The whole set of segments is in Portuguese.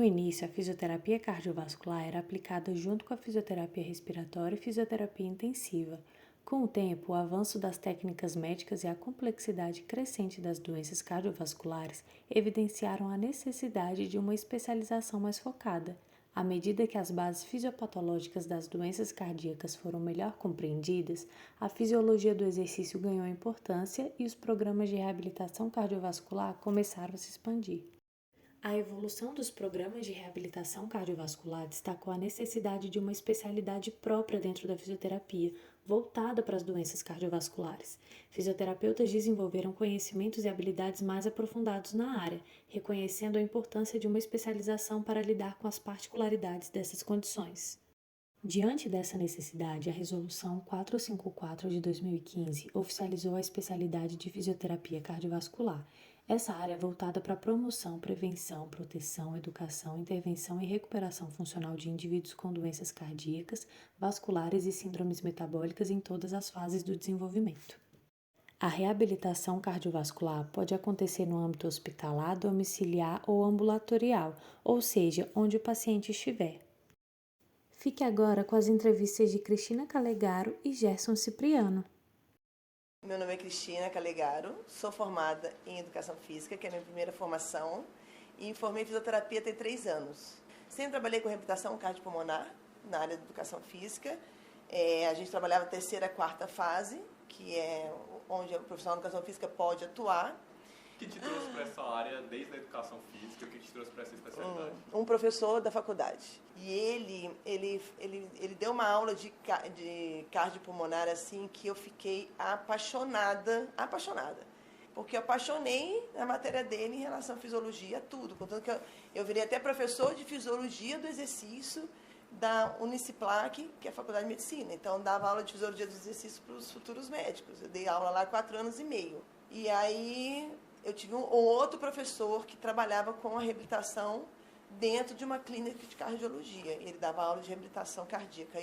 No início, a fisioterapia cardiovascular era aplicada junto com a fisioterapia respiratória e fisioterapia intensiva. Com o tempo, o avanço das técnicas médicas e a complexidade crescente das doenças cardiovasculares evidenciaram a necessidade de uma especialização mais focada. À medida que as bases fisiopatológicas das doenças cardíacas foram melhor compreendidas, a fisiologia do exercício ganhou importância e os programas de reabilitação cardiovascular começaram a se expandir. A evolução dos programas de reabilitação cardiovascular destacou a necessidade de uma especialidade própria dentro da fisioterapia, voltada para as doenças cardiovasculares. Fisioterapeutas desenvolveram conhecimentos e habilidades mais aprofundados na área, reconhecendo a importância de uma especialização para lidar com as particularidades dessas condições. Diante dessa necessidade, a Resolução 454 de 2015 oficializou a especialidade de fisioterapia cardiovascular. Essa área é voltada para a promoção, prevenção, proteção, educação, intervenção e recuperação funcional de indivíduos com doenças cardíacas, vasculares e síndromes metabólicas em todas as fases do desenvolvimento. A reabilitação cardiovascular pode acontecer no âmbito hospitalar, domiciliar ou ambulatorial, ou seja, onde o paciente estiver. Fique agora com as entrevistas de Cristina Calegaro e Gerson Cipriano. Meu nome é Cristina Calegaro, sou formada em Educação Física, que é a minha primeira formação, e formei em fisioterapia tem 3 anos. Sempre trabalhei com reabilitação cardiopulmonar na área de Educação Física. A gente trabalhava a 3ª e 4ª fase, que é onde o profissional de Educação Física pode atuar. O que te trouxe para essa área desde a Educação Física? O que te trouxe para essa especialidade? Um professor da faculdade. E ele deu uma aula de cardiopulmonar assim que eu fiquei apaixonada. Porque eu apaixonei na matéria dele em relação à fisiologia, tudo. Contanto que eu virei até professor de fisiologia do exercício da Uniciplac, que é a Faculdade de Medicina. Então, dava aula de fisiologia do exercício para os futuros médicos. Eu dei aula lá há 4 anos e meio. E aí eu tive um outro professor que trabalhava com a reabilitação dentro de uma clínica de cardiologia. Ele dava aula de reabilitação cardíaca.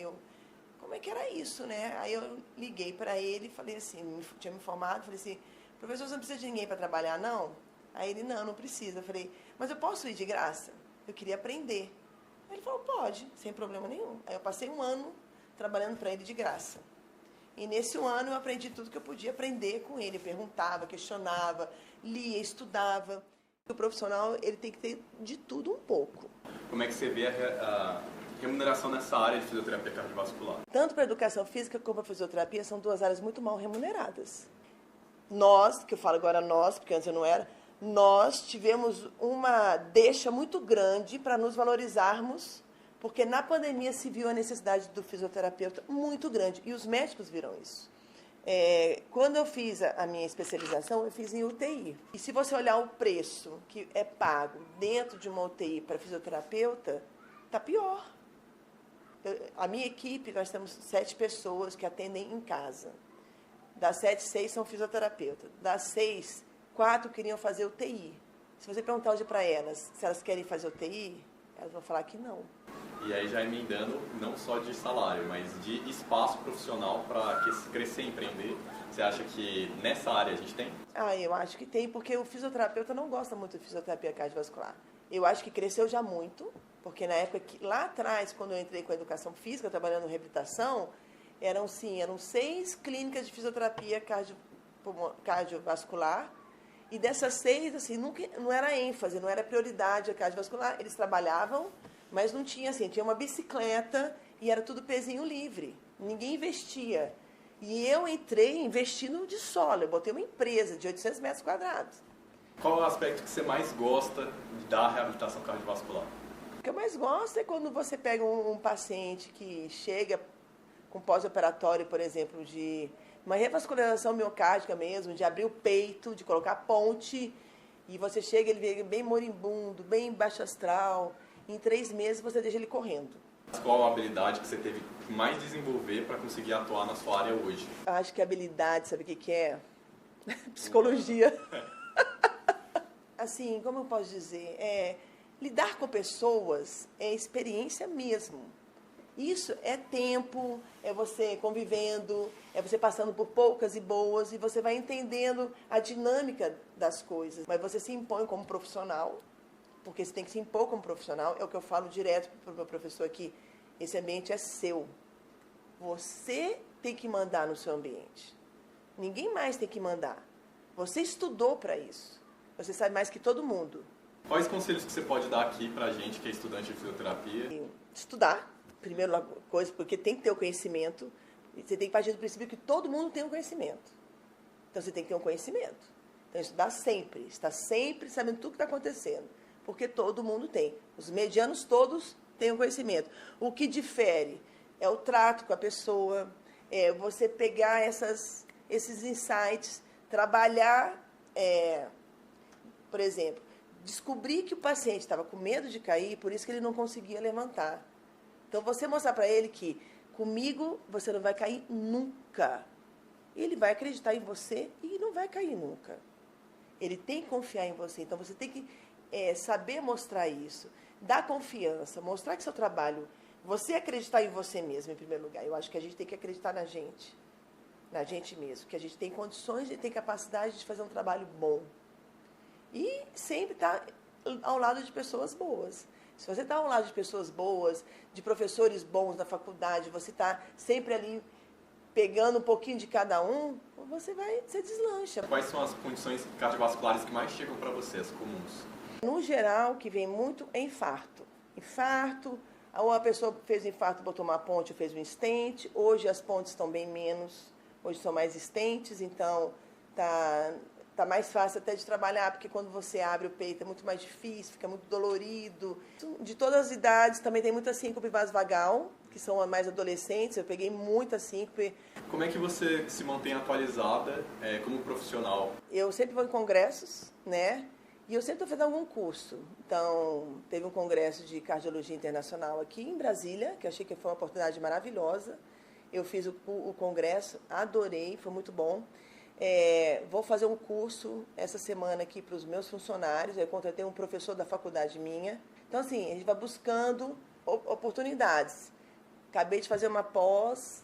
Como é que era isso, né? Aí eu liguei para ele e falei assim, tinha me formado, falei assim, professor, você não precisa de ninguém para trabalhar, não? Aí ele, não precisa. Eu falei, mas eu posso ir de graça? Eu queria aprender. Aí ele falou, pode, sem problema nenhum. Aí eu passei 1 ano trabalhando para ele de graça. E nesse 1 ano eu aprendi tudo que eu podia aprender com ele. Perguntava, questionava, lia, estudava. O profissional ele tem que ter de tudo um pouco. Como é que você vê a remuneração nessa área de fisioterapia cardiovascular? Tanto para a educação física como para a fisioterapia são 2 áreas muito mal remuneradas. Nós, que eu falo agora nós, porque antes eu não era, nós tivemos uma deixa muito grande para nos valorizarmos, porque na pandemia se viu a necessidade do fisioterapeuta muito grande, e os médicos viram isso. Quando eu fiz a minha especialização, eu fiz em UTI. E se você olhar o preço que é pago dentro de uma UTI para fisioterapeuta, está pior. A minha equipe, nós temos 7 pessoas que atendem em casa. Das 7, 6 são fisioterapeutas. Das 6, 4 queriam fazer UTI. Se você perguntar hoje para elas se elas querem fazer UTI, elas vão falar que não. E aí já emendando, não só de salário, mas de espaço profissional para crescer e empreender. Você acha que nessa área a gente tem? Eu acho que tem, porque o fisioterapeuta não gosta muito de fisioterapia cardiovascular. Eu acho que cresceu já muito, porque na época que, lá atrás, quando eu entrei com a educação física, trabalhando em reabilitação, eram 6 clínicas de fisioterapia cardiovascular, e dessas 6, assim, não era ênfase, não era prioridade a cardiovascular. Eles trabalhavam, mas não tinha, assim, tinha uma bicicleta e era tudo pezinho livre. Ninguém investia. E eu entrei investindo de solo. Eu botei uma empresa de 800 metros quadrados. Qual é o aspecto que você mais gosta da reabilitação cardiovascular? O que eu mais gosto é quando você pega um paciente que chega com pós-operatório, por exemplo, de uma revascularização miocárdica mesmo, de abrir o peito, de colocar ponte, e você chega, ele vem bem moribundo, bem baixo astral. Em 3 meses você deixa ele correndo. Qual a habilidade que você teve que mais desenvolver para conseguir atuar na sua área hoje? Eu acho que a habilidade, sabe o que é? Psicologia. Assim, como eu posso dizer? Lidar com pessoas é experiência mesmo. Isso é tempo, é você convivendo, é você passando por poucas e boas, e você vai entendendo a dinâmica das coisas. Mas você se impõe como profissional porque você tem que se impor como profissional. É o que eu falo direto para o meu professor aqui. Esse ambiente é seu. Você tem que mandar no seu ambiente. Ninguém mais tem que mandar. Você estudou para isso. Você sabe mais que todo mundo. Quais conselhos que você pode dar aqui pra gente que é estudante de fisioterapia? Estudar, primeira coisa, porque tem que ter o conhecimento. Você tem que partir do princípio que todo mundo tem um conhecimento. Então você tem que ter um conhecimento. Então estudar sempre, estar sempre sabendo tudo o que está acontecendo. Porque todo mundo tem. Os medianos todos têm um conhecimento. O que difere é o trato com a pessoa, é você pegar esses insights, trabalhar, por exemplo, descobrir que o paciente estava com medo de cair, por isso que ele não conseguia levantar. Então, você mostrar para ele que comigo você não vai cair nunca. Ele vai acreditar em você e não vai cair nunca. Ele tem que confiar em você. Então, você tem que saber mostrar isso. Dar confiança, mostrar que seu trabalho... Você acreditar em você mesmo, em primeiro lugar. Eu acho que a gente tem que acreditar na gente mesmo. Que a gente tem condições e tem capacidade de fazer um trabalho bom. E sempre estar ao lado de pessoas boas. Se você está ao lado de pessoas boas, de professores bons da faculdade, você está sempre ali pegando um pouquinho de cada um, você deslancha. Quais são as condições cardiovasculares que mais chegam para você, as comuns? No geral, o que vem muito é infarto. Infarto, ou a pessoa fez infarto, botou uma ponte ou fez um stent. Hoje as pontes estão bem menos, hoje são mais stents, então tá mais fácil até de trabalhar, porque quando você abre o peito é muito mais difícil, fica muito dolorido. De todas as idades, também tem muita síncope vasovagal, que são mais adolescentes, eu peguei muita síncope. Como é que você se mantém atualizada como profissional? Eu sempre vou em congressos, né? E eu sempre estou fazendo algum curso. Então, teve um congresso de cardiologia internacional aqui em Brasília, que eu achei que foi uma oportunidade maravilhosa. Eu fiz o congresso, adorei, foi muito bom. Vou fazer um curso essa semana aqui para os meus funcionários. Eu contratei um professor da faculdade minha. Então, assim, a gente vai buscando oportunidades. Acabei de fazer uma pós,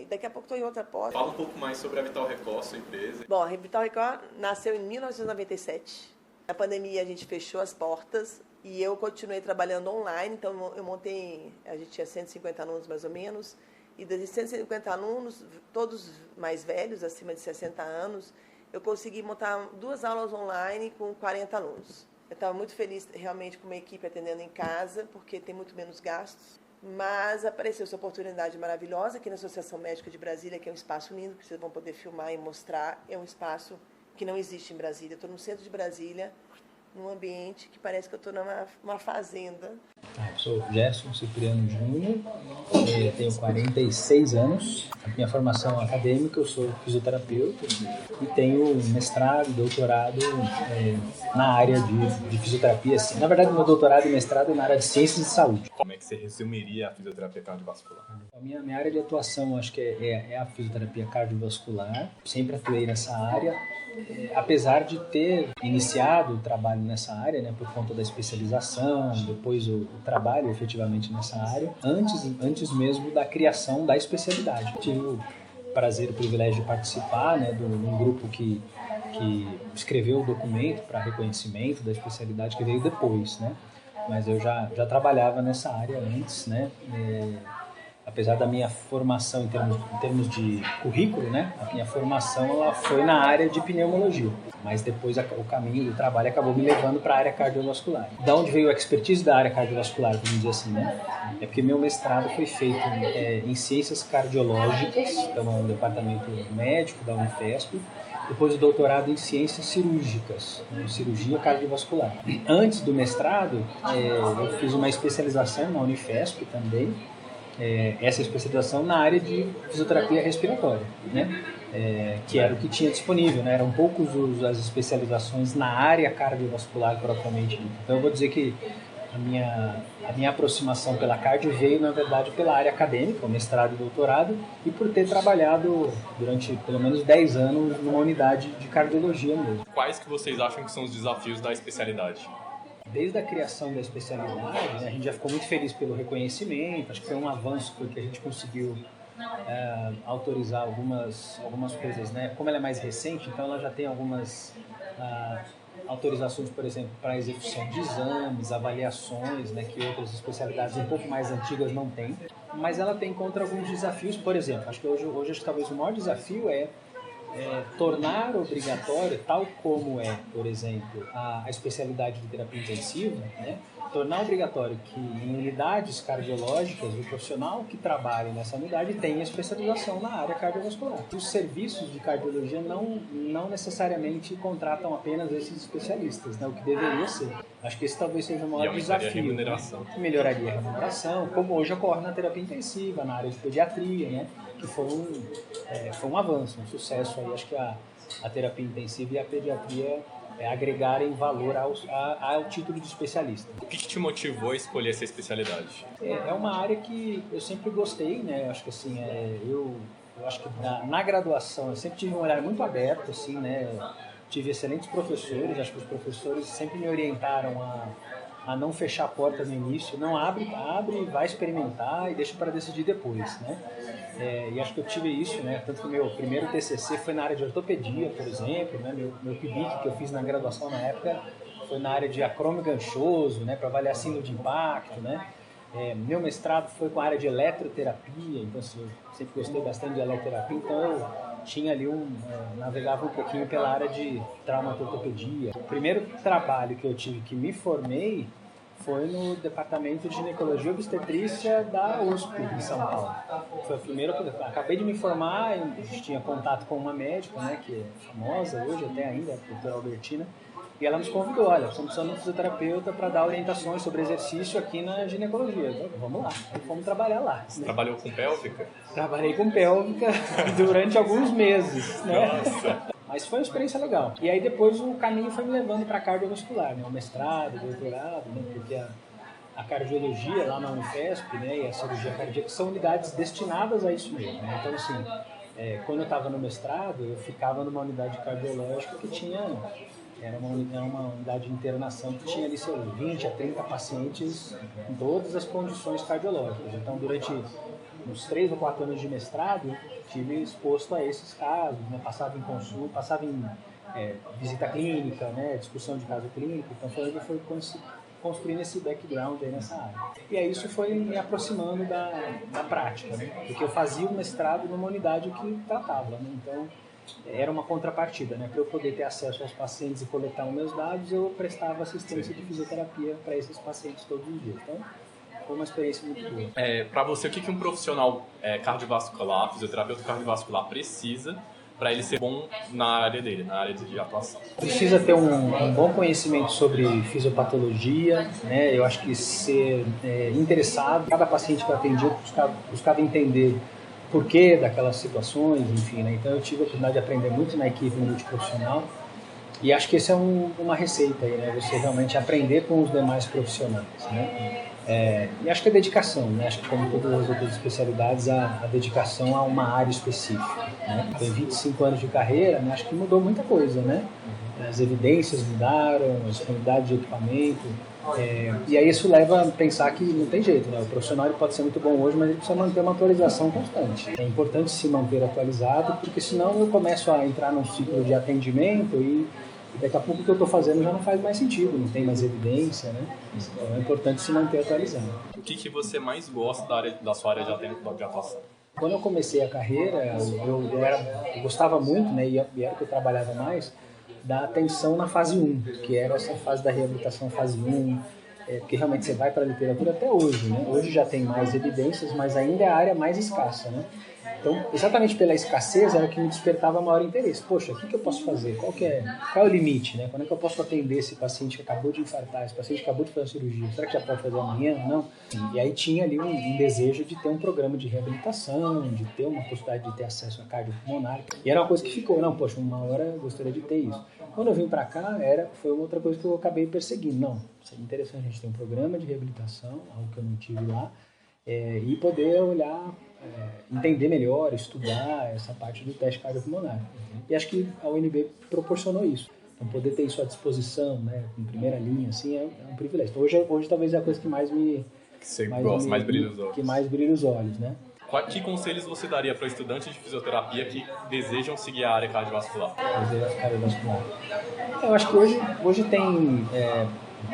daqui a pouco estou em outra pós. Fala um pouco mais sobre a Vital Record, sua empresa. Bom, a Vital Record nasceu em 1997. Na pandemia a gente fechou as portas e eu continuei trabalhando online. Então eu montei, a gente tinha 150 alunos mais ou menos. E desses 150 alunos, todos mais velhos, acima de 60 anos, eu consegui montar 2 aulas online com 40 alunos. Eu estava muito feliz realmente com uma equipe atendendo em casa, porque tem muito menos gastos. Mas apareceu essa oportunidade maravilhosa aqui na Associação Médica de Brasília, que é um espaço lindo, que vocês vão poder filmar e mostrar. É um espaço que não existe em Brasília. Eu estou no centro de Brasília, num ambiente que parece que eu estou numa fazenda. Eu sou Gerson Cipriano Júnior, tenho 46 anos. A minha formação acadêmica, eu sou fisioterapeuta e tenho mestrado, doutorado na área de fisioterapia. Assim. Na verdade, meu doutorado e mestrado é na área de ciências de saúde. Como é que você resumiria a fisioterapia cardiovascular? A minha área de atuação, acho que é a fisioterapia cardiovascular. Sempre atuei nessa área. Apesar de ter iniciado o trabalho nessa área, né, por conta da especialização, depois o trabalho efetivamente nessa área, antes mesmo da criação da especialidade. Tive o prazer e o privilégio de participar, né, de um grupo que escreveu o documento para reconhecimento da especialidade que veio depois, né? Mas eu já trabalhava nessa área antes, né? Apesar da minha formação em termos de currículo, né, a minha formação ela foi na área de pneumologia, mas depois o caminho do trabalho acabou me levando para a área cardiovascular. Da onde veio a expertise da área cardiovascular, vamos dizer assim, né? É porque meu mestrado foi feito em ciências cardiológicas, então é um departamento médico da Unifesp, depois o doutorado em ciências cirúrgicas, né, cirurgia cardiovascular. Antes do mestrado, eu fiz uma especialização na Unifesp também, essa especialização na área de fisioterapia respiratória, né? Que era o que tinha disponível, né? Eram poucos as especializações na área cardiovascular propriamente dita. Então eu vou dizer que a minha aproximação pela cardio veio, na verdade, pela área acadêmica, o mestrado e doutorado, e por ter trabalhado durante pelo menos 10 anos numa unidade de cardiologia mesmo. Quais que vocês acham que são os desafios da especialidade? Desde a criação da especialidade, né, a gente já ficou muito feliz pelo reconhecimento, acho que foi um avanço porque a gente conseguiu autorizar algumas coisas, né? Como ela é mais recente, então ela já tem algumas autorizações, por exemplo, para execução de exames, avaliações, né, que outras especialidades um pouco mais antigas não têm. Mas ela tem contra alguns desafios, por exemplo, acho que hoje acho que talvez o maior desafio é tornar obrigatório, tal como é, por exemplo, a especialidade de terapia intensiva, né? Tornar obrigatório que em unidades cardiológicas o profissional que trabalha nessa unidade tenha especialização na área cardiovascular. Os serviços de cardiologia não necessariamente contratam apenas esses especialistas, né? O que deveria ser. Acho que esse talvez seja o maior desafio. Melhoraria a remuneração, como hoje ocorre na terapia intensiva, na área de pediatria, né? Que foi um avanço, um sucesso aí. Acho que a terapia intensiva e a pediatria agregarem valor ao título de especialista. O que te motivou a escolher essa especialidade? É uma área que eu sempre gostei, né? Acho que assim, eu acho que na graduação eu sempre tive um olhar muito aberto, assim, né? Tive excelentes professores, acho que os professores sempre me orientaram a não fechar a porta no início, não abre, vai experimentar e deixa para decidir depois, né? E acho que eu tive isso, né? Tanto que o meu primeiro TCC foi na área de ortopedia, por exemplo, né? Meu PIBIC que eu fiz na graduação na época foi na área de acrômio ganchoso, né? Para avaliar síndrome de impacto, né? Meu mestrado foi com a área de eletroterapia, então assim, eu sempre gostei bastante de eletroterapia, então eu tinha ali navegava um pouquinho pela área de traumatologia. O primeiro trabalho que eu tive que me formei foi no departamento de ginecologia e obstetrícia da USP em São Paulo. Foi o primeiro que eu acabei de me formar, eu tinha contato com uma médica, né, que é famosa hoje até ainda, a doutora Albertina, e ela nos convidou, olha, estamos precisando de um fisioterapeuta para dar orientações sobre exercício aqui na ginecologia. Então, vamos lá, aí fomos trabalhar lá. Você trabalhou com pélvica? Trabalhei com pélvica durante alguns meses, né? Nossa! Mas foi uma experiência legal. E aí depois o caminho foi me levando para cardiovascular, né? O mestrado, o doutorado, né? Porque a cardiologia lá na Unifesp, né? E a cirurgia cardíaca são unidades destinadas a isso mesmo, né? Então, assim, quando eu estava no mestrado, eu ficava numa unidade cardiológica que tinha... Era uma unidade de internação que tinha ali, 20 a 30 pacientes em todas as condições cardiológicas. Então, durante uns 3 ou 4 anos de mestrado, tive exposto a esses casos, né? Passava em consulta, passava em visita clínica, né? Discussão de caso clínico. Então, foi construindo esse background aí nessa área. E aí isso foi me aproximando da prática, né? Porque eu fazia o mestrado numa unidade que tratava, né? Então, era uma contrapartida, né? Para eu poder ter acesso aos pacientes e coletar os meus dados, eu prestava assistência de fisioterapia para esses pacientes todos os dias. Então, foi uma experiência muito boa. Para você, o que um profissional cardiovascular, fisioterapeuta cardiovascular precisa para ele ser bom na área dele, na área de atuação? Precisa ter um bom conhecimento sobre fisiopatologia, né? Eu acho que ser interessado, cada paciente que eu atendi, eu buscava entender porquê daquelas situações, enfim, né? Então eu tive a oportunidade de aprender muito na equipe multiprofissional e acho que essa é uma receita aí, né? Você realmente aprender com os demais profissionais, né? E acho que a dedicação, né? Acho que como todas as outras especialidades, a dedicação a uma área específica, né? Tem 25 anos de carreira, né? Acho que mudou muita coisa, né? As evidências mudaram, a disponibilidade de equipamento, e aí isso leva a pensar que não tem jeito, né? O profissional ele pode ser muito bom hoje, mas ele precisa manter uma atualização constante. É importante se manter atualizado, porque senão eu começo a entrar num ciclo de atendimento e daqui a pouco o que eu estou fazendo já não faz mais sentido, não tem mais evidência, né? Então é importante se manter atualizado. O que você mais gosta da sua área de atuação? Quando eu comecei a carreira, eu gostava muito, né? E era o que eu trabalhava mais, da atenção na fase 1, que era essa fase da reabilitação fase 1, porque realmente você vai para a literatura até hoje, né? Hoje já tem mais evidências, mas ainda é a área mais escassa, né? Então, exatamente pela escassez era o que me despertava maior interesse. Poxa, o que eu posso fazer? Qual é o limite, né? Quando é que eu posso atender esse paciente que acabou de infartar, esse paciente que acabou de fazer a cirurgia? Será que já pode fazer amanhã? Não. E aí tinha ali um desejo de ter um programa de reabilitação, de ter uma possibilidade de ter acesso a cardiopulmonar. E era uma coisa que ficou, não, poxa, uma hora eu gostaria de ter isso. Quando eu vim para cá, foi uma outra coisa que eu acabei perseguindo. Não, seria interessante a gente ter um programa de reabilitação, algo que eu não tive lá, e poder olhar, entender melhor, estudar essa parte do teste cardiopulmonar. E acho que a UNB proporcionou isso. Então, poder ter isso à disposição, né, em primeira linha, assim, é um privilégio. Então, hoje talvez é a coisa que mais brilha os olhos, né? Que conselhos você daria para estudantes de fisioterapia que desejam seguir a área cardiovascular? Eu acho que hoje tem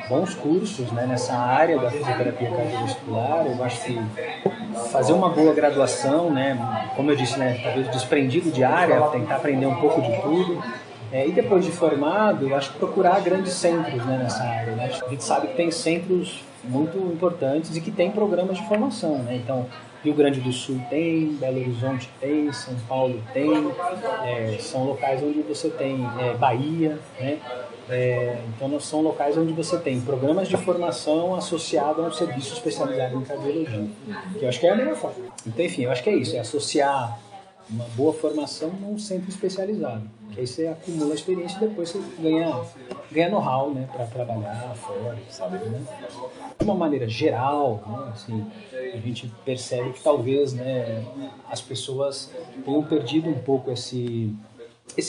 bons cursos, né, nessa área da fisioterapia cardiovascular. Eu acho que fazer uma boa graduação, né, como eu disse, né, talvez desprendido de área, tentar aprender um pouco de tudo. E depois de formado, eu acho que procurar grandes centros, né, nessa área. Né? A gente sabe que tem centros muito importantes e que tem programas de formação. Né? Então, Rio Grande do Sul tem, Belo Horizonte tem, São Paulo tem, são locais onde você tem Bahia, né? Então são locais onde você tem programas de formação associados a um serviço especializado em cardiologia, que eu acho que é a melhor forma. Então, enfim, eu acho que é isso, é associar uma boa formação num centro especializado, que aí você acumula a experiência e depois você ganha know-how, né, para trabalhar fora, sabe, né? De uma maneira geral, né, assim, a gente percebe que talvez, né, as pessoas tenham perdido um pouco esse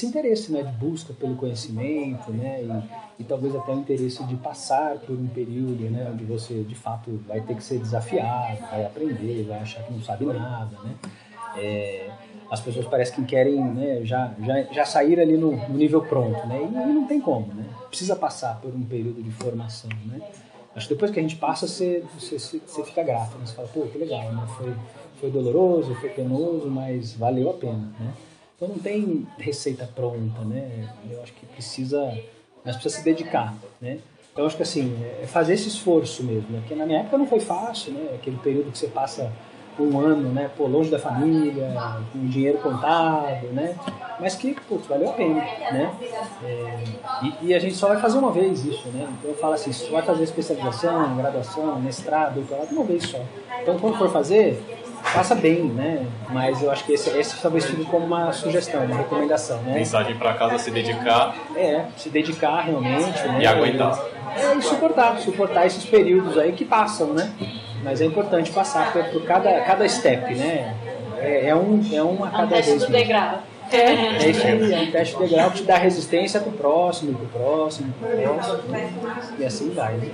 interesse, né, de busca pelo conhecimento, né, e talvez até o interesse de passar por um período, né, onde você de fato vai ter que ser desafiado, vai aprender, vai achar que não sabe nada, né. As pessoas parecem que querem, né, já sair ali no nível pronto, né, e não tem como, né, precisa passar por um período de formação, né. Acho que depois que a gente passa, você fica grato, né, você fala, pô, que legal, né, foi doloroso, foi penoso, mas valeu a pena, né. Então não tem receita pronta, né? Eu acho que precisa se dedicar, né? Então eu acho que assim, é fazer esse esforço mesmo, né? Porque na minha época não foi fácil, né? Aquele período que você passa um ano, né? Pô, longe da família, com dinheiro contado, né? Mas que, putz, valeu a pena, né? E a gente só vai fazer uma vez isso, né? Então eu falo assim, você vai fazer especialização, graduação, mestrado, doutorado, uma vez só. Então quando for fazer, faça bem, né? Mas eu acho que esse talvez fique como uma sugestão, uma recomendação, né? Mensagem para casa, se dedicar. Se dedicar realmente, né? E aguentar. E suportar esses períodos aí que passam, né? Mas é importante passar por cada step, né? É um a cada vez. É um teste do degrau. É isso aí, é um teste de degrau que te dá resistência pro próximo, né? E assim vai, né?